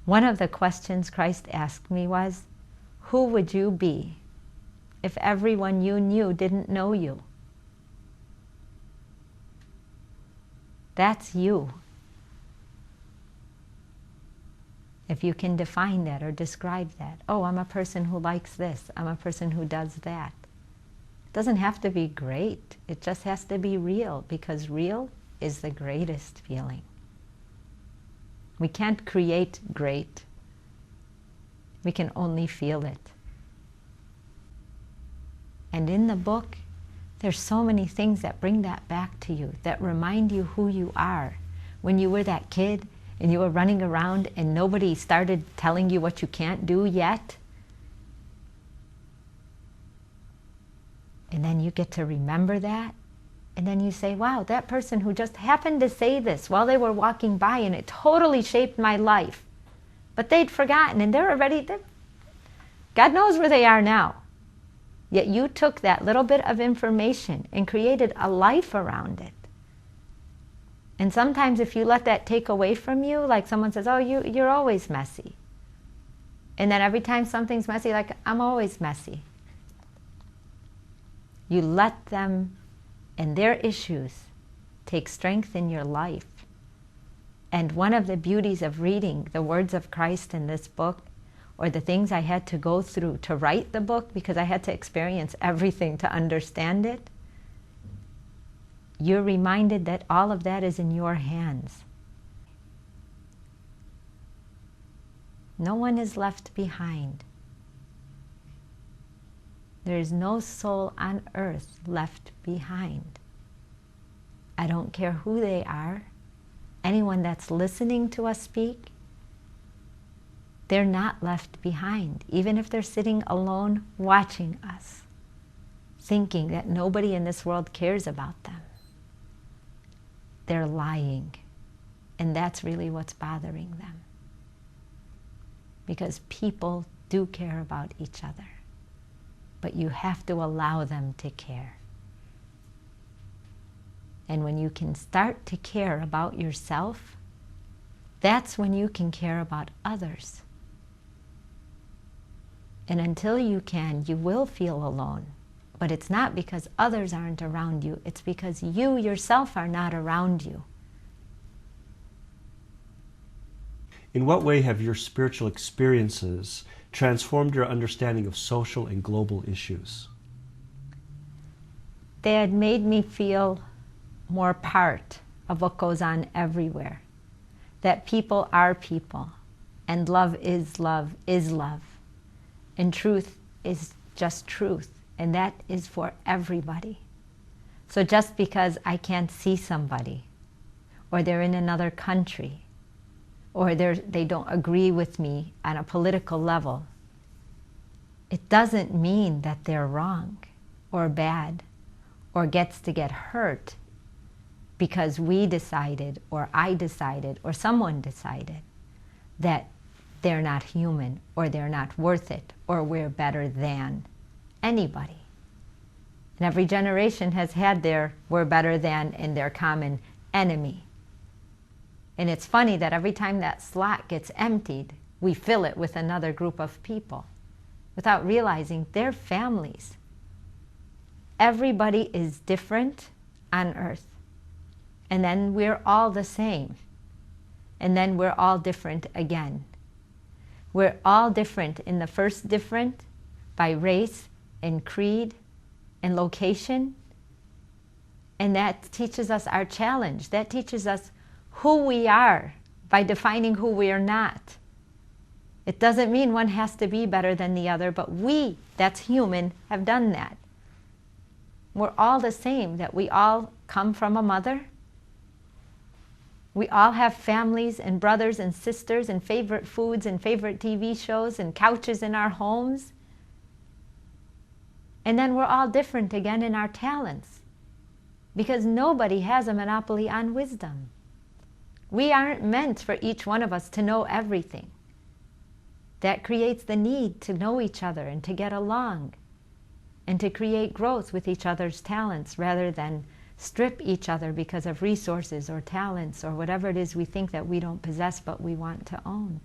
One of the questions Christ asked me was, who would you be if everyone you knew didn't know you? That's you. If you can define that or describe that. Oh, I'm a person who likes this. I'm a person who does that. It doesn't have to be great. It just has to be real, because real is the greatest feeling. We can't create great. We can only feel it. And in the book, there's so many things that bring that back to you, that remind you who you are. When you were that kid and you were running around and nobody started telling you what you can't do yet, and then you get to remember that, and then you say, wow, that person who just happened to say this while they were walking by and it totally shaped my life. But they'd forgotten and God knows where they are now. Yet you took that little bit of information and created a life around it. And sometimes if you let that take away from you, like someone says, oh, you're always messy. And then every time something's messy, like, I'm always messy. You let them and their issues take strength in your life. And one of the beauties of reading the words of Christ in this book, or the things I had to go through to write the book, because I had to experience everything to understand it, you're reminded that all of that is in your hands. No one is left behind. There is no soul on earth left behind. I don't care who they are. Anyone that's listening to us speak, they're not left behind, even if they're sitting alone watching us, thinking that nobody in this world cares about them. They're lying, and that's really what's bothering them. Because people do care about each other, but you have to allow them to care. And when you can start to care about yourself, that's when you can care about others. And until you can, you will feel alone. But it's not because others aren't around you. It's because you yourself are not around you. In what way have your spiritual experiences transformed your understanding of social and global issues? They had made me feel more part of what goes on everywhere. That people are people, and love is love is love. And truth is just truth, and that is for everybody. So just because I can't see somebody, or they're in another country, or they don't agree with me on a political level, it doesn't mean that they're wrong or bad or gets to get hurt because we decided, or I decided, or someone decided that they're not human, or they're not worth it, or we're better than anybody. And every generation has had their we're better than and their common enemy. And it's funny that every time that slot gets emptied, we fill it with another group of people without realizing they're families. Everybody is different on earth. And then we're all the same. And then we're all different again. We're all different in the first different by race and creed and location. And that teaches us our challenge. That teaches us who we are by defining who we are not. It doesn't mean one has to be better than the other, but we, that's human, have done that. We're all the same, that we all come from a mother. We all have families and brothers and sisters and favorite foods and favorite TV shows and couches in our homes. And then we're all different again in our talents, because nobody has a monopoly on wisdom. We aren't meant for each one of us to know everything. That creates the need to know each other and to get along and to create growth with each other's talents, rather than strip each other because of resources or talents or whatever it is we think that we don't possess but we want to own.